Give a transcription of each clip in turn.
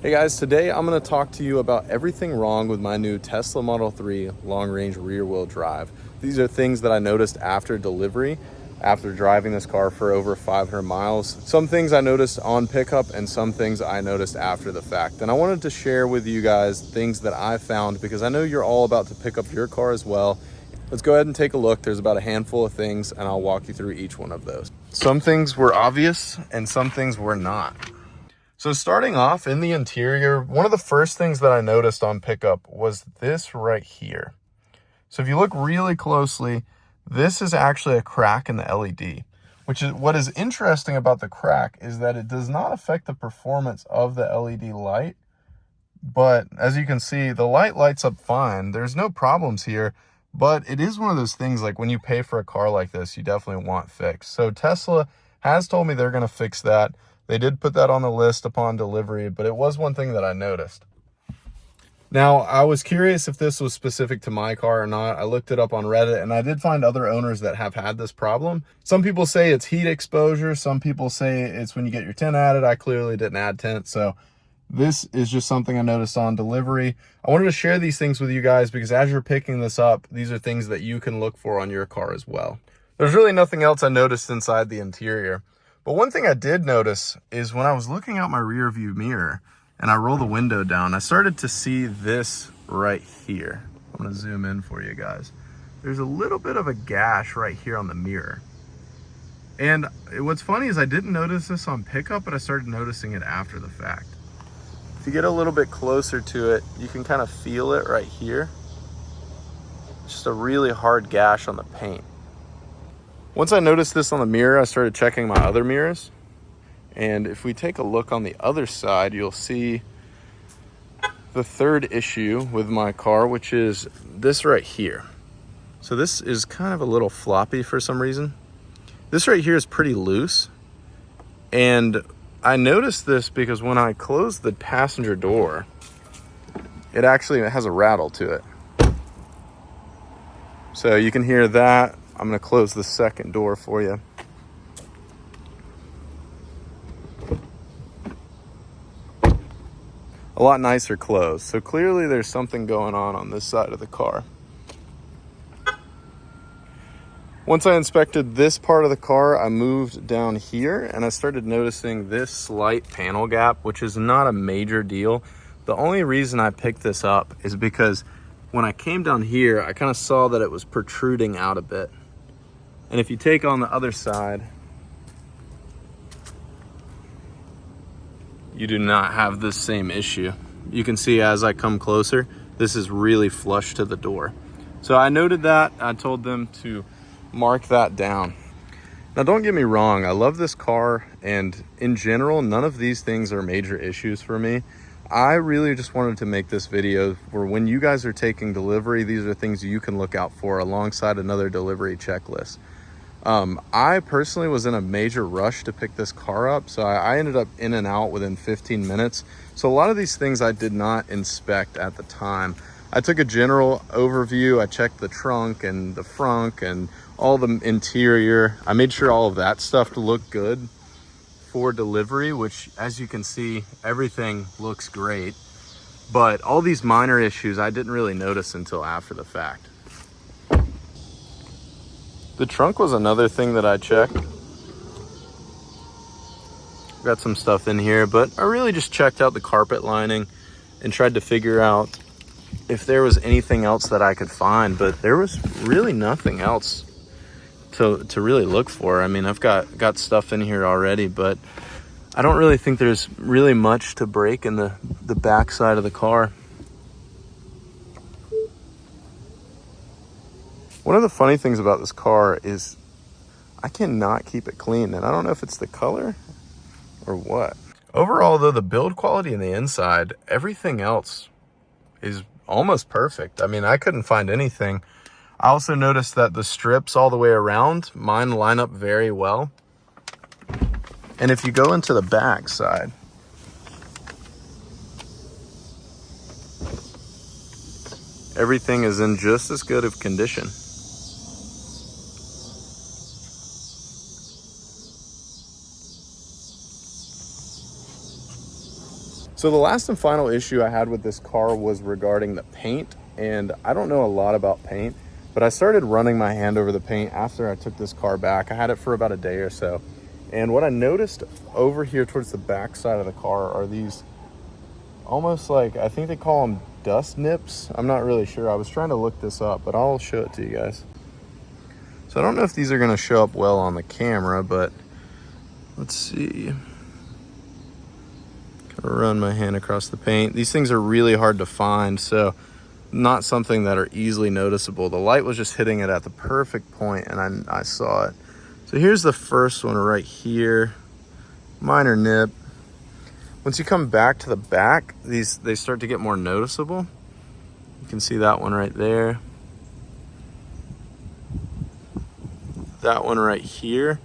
Hey guys, today I'm going to talk to you about everything wrong with my new Tesla Model 3 long range rear wheel drive. These are things that I noticed after delivery, after driving this car for over 500 miles. Some things I noticed on pickup and some things I noticed after the fact. And I wanted to share with you guys things that I found because I know you're all about to pick up your car as well. Let's go ahead and take a look. There's about a handful of things and I'll walk you through each one of those. Some things were obvious and some things were not. So starting off in the interior, one of the first things that I noticed on pickup was this right here. So if you look really closely, this is actually a crack in the LED, which is what is interesting about the crack is that it does not affect the performance of the LED light. But as you can see, the light lights up fine. There's no problems here, but it is one of those things like when you pay for a car like this, you definitely want fixed. So Tesla has told me they're going to fix that. They did put that on the list upon delivery, but it was one thing that I noticed. Now, I was curious if this was specific to my car or not. I looked it up on Reddit, and I did find other owners that have had this problem. Some people say it's heat exposure. Some people say it's when you get your tint added. I clearly didn't add tint, so this is just something I noticed on delivery. I wanted to share these things with you guys because as you're picking this up, these are things that you can look for on your car as well. There's really nothing else I noticed inside the interior. But one thing I did notice is when I was looking out my rear view mirror and I roll the window down, I started to see this right here. I'm gonna zoom in for you guys. There's a little bit of a gash right here on the mirror. And what's funny is I didn't notice this on pickup, but I started noticing it after the fact. If you get a little bit closer to it, you can kind of feel it right here. Just a really hard gash on the paint. Once I noticed this on the mirror, I started checking my other mirrors. And if we take a look on the other side, you'll see the third issue with my car, which is this right here. So this is kind of a little floppy for some reason. This right here is pretty loose. And I noticed this because when I close the passenger door, it actually has a rattle to it. So you can hear that. I'm going to close the second door for you. A lot nicer closed. So clearly there's something going on this side of the car. Once I inspected this part of the car, I moved down here and I started noticing this slight panel gap, which is not a major deal. The only reason I picked this up is because when I came down here, I kind of saw that it was protruding out a bit. And if you take on the other side, you do not have this same issue. You can see as I come closer, this is really flush to the door. So I noted that. I told them to mark that down. Now don't get me wrong, I love this car, and in general, none of these things are major issues for me. I really just wanted to make this video where when you guys are taking delivery, these are things you can look out for alongside another delivery checklist. I personally was in a major rush to pick this car up, so I ended up in and out within 15 minutes. So a lot of these things I did not inspect at the time. I took a general overview. I checked the trunk and the frunk and all the interior. I made sure all of that stuff to look good for delivery, which as you can see, everything looks great. But all these minor issues I didn't really notice until after the fact. The trunk was another thing that I checked. Got some stuff in here, but I really just checked out the carpet lining and tried to figure out if there was anything else that I could find, but there was really nothing else to really look for. I mean, I've got stuff in here already, but I don't really think there's really much to break in the back side of the car. One of the funny things about this car is I cannot keep it clean, and I don't know if it's the color or what. Overall, though, the build quality in the inside, everything else is almost perfect. I mean, I couldn't find anything. I also noticed that the strips all the way around, mine line up very well. And if you go into the back side, everything is in just as good of condition. So the last and final issue I had with this car was regarding the paint, and I don't know a lot about paint, but I started running my hand over the paint after I took this car back. I had it for about a day or so, and what I noticed over here towards the back side of the car are these almost like, I think they call them dust nips. I'm not really sure. I was trying to look this up, but I'll show it to you guys. So I don't know if these are going to show up well on the camera, but let's see. Run my hand across the paint. These things are really hard to find, so not something that are easily noticeable. The light was just hitting it at the perfect point, and I saw it. So here's the first one right here. Minor nip. Once you come back to the back, they start to get more noticeable. You can see that one right there. That one right here.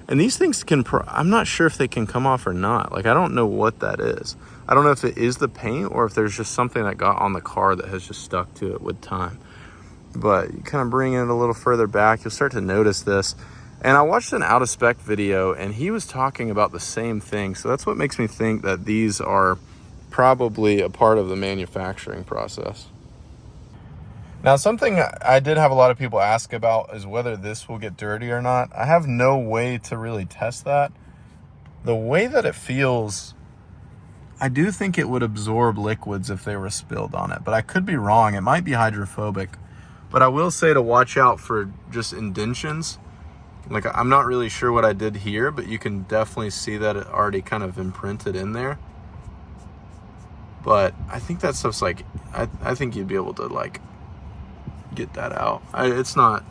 And these things can, I'm not sure if they can come off or not. Like, I don't know what that is. I don't know if it is the paint or if there's just something that got on the car that has just stuck to it with time. But you kind of bring it a little further back, you'll start to notice this. And I watched an out of spec video and he was talking about the same thing. So that's what makes me think that these are probably a part of the manufacturing process. Now, something I did have a lot of people ask about is whether this will get dirty or not. I have no way to really test that. The way that it feels, I do think it would absorb liquids if they were spilled on it, but I could be wrong. It might be hydrophobic, but I will say to watch out for just indentions. Like, I'm not really sure what I did here, but you can definitely see that it already kind of imprinted in there. But I think that stuff's like, I think you'd be able to like get that out. It's not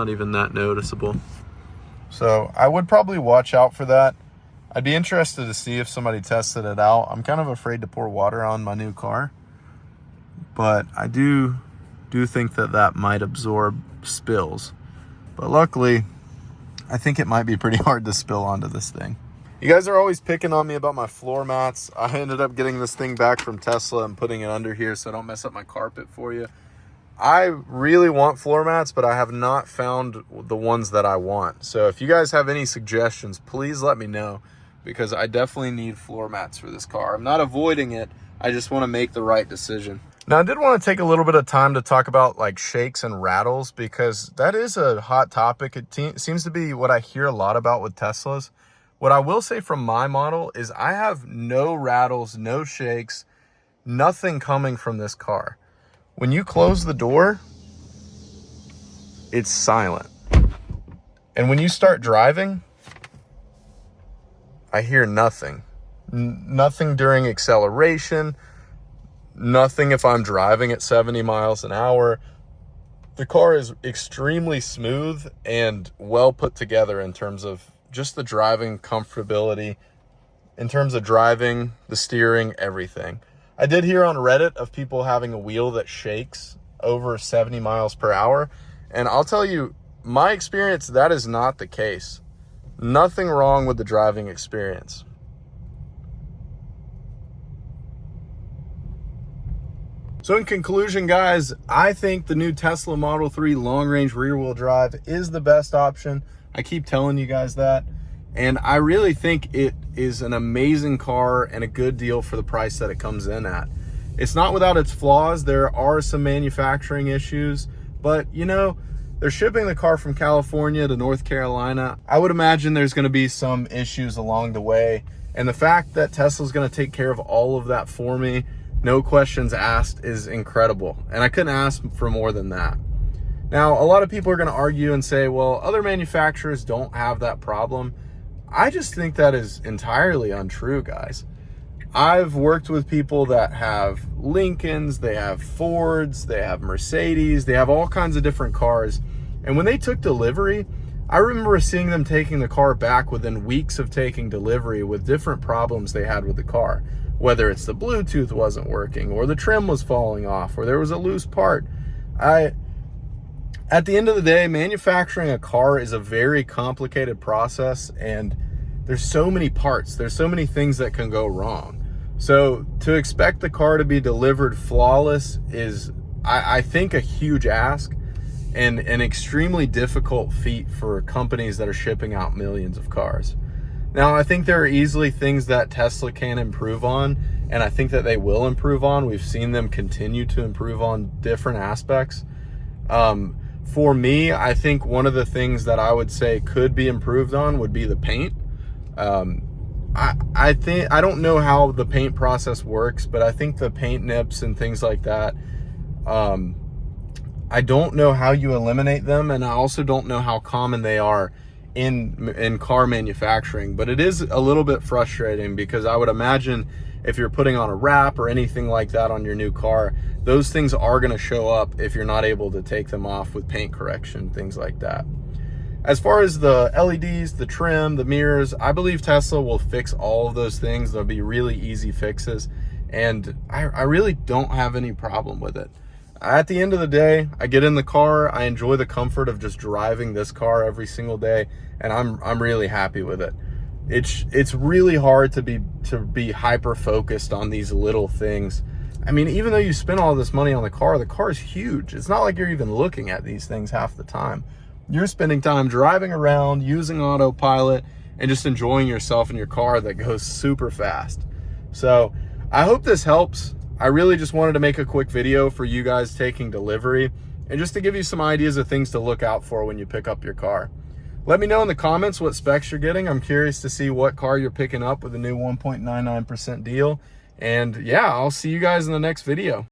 even that noticeable. So I would probably watch out for that. I'd be interested to see if somebody tested it out. I'm kind of afraid to pour water on my new car, but I do think that might absorb spills. But luckily, I think it might be pretty hard to spill onto this thing. You guys are always picking on me about my floor mats. I ended up getting this thing back from Tesla and putting it under here so I don't mess up my carpet for you. I really want floor mats, but I have not found the ones that I want. So if you guys have any suggestions, please let me know, because I definitely need floor mats for this car. I'm not avoiding it. I just want to make the right decision. Now, I did want to take a little bit of time to talk about like shakes and rattles, because that is a hot topic. It seems to be what I hear a lot about with Teslas. What I will say from my model is I have no rattles, no shakes, nothing coming from this car. When you close the door, it's silent. And when you start driving, I hear nothing. Nothing during acceleration, nothing if I'm driving at 70 miles an hour. The car is extremely smooth and well put together in terms of just the driving comfortability, in terms of driving, the steering, everything. I did hear on Reddit of people having a wheel that shakes over 70 miles per hour. And I'll tell you, my experience, that is not the case. Nothing wrong with the driving experience. So in conclusion, guys, I think the new Tesla Model 3 long range rear wheel drive is the best option. I keep telling you guys that. And I really think it is an amazing car and a good deal for the price that it comes in at. It's not without its flaws. There are some manufacturing issues, but you know, they're shipping the car from California to North Carolina. I would imagine there's going to be some issues along the way. And the fact that Tesla's going to take care of all of that for me, no questions asked, is incredible. And I couldn't ask for more than that. Now, a lot of people are going to argue and say, well, other manufacturers don't have that problem. I just think that is entirely untrue, guys. I've worked with people that have Lincolns, they have Fords, they have Mercedes, they have all kinds of different cars. And when they took delivery, I remember seeing them taking the car back within weeks of taking delivery with different problems they had with the car. Whether it's the Bluetooth wasn't working, or the trim was falling off, or there was a loose part. At the end of the day, manufacturing a car is a very complicated process, and there's so many parts, there's so many things that can go wrong. So to expect the car to be delivered flawless is, I think, a huge ask and an extremely difficult feat for companies that are shipping out millions of cars. Now, I think there are easily things that Tesla can improve on, and I think that they will improve on. We've seen them continue to improve on different aspects. For me, I think one of the things that I would say could be improved on would be the paint. I think, I don't know how the paint process works, but I think the paint nips and things like that, I don't know how you eliminate them, and I also don't know how common they are in car manufacturing. But it is a little bit frustrating, because I would imagine if you're putting on a wrap or anything like that on your new car, those things are going to show up if you're not able to take them off with paint correction, things like that. As far as the LEDs, the trim, the mirrors, I believe Tesla will fix all of those things. They'll be really easy fixes, and I really don't have any problem with it. At the end of the day, I get in the car, I enjoy the comfort of just driving this car every single day, and I'm really happy with it. It's really hard to be hyper focused on these little things. I mean, even though you spend all this money on the car is huge. It's not like you're even looking at these things half the time. You're spending time driving around, using autopilot, and just enjoying yourself in your car that goes super fast. So I hope this helps. I really just wanted to make a quick video for you guys taking delivery, and just to give you some ideas of things to look out for when you pick up your car. Let me know in the comments what specs you're getting. I'm curious to see what car you're picking up with the new 1.99% deal. And yeah, I'll see you guys in the next video.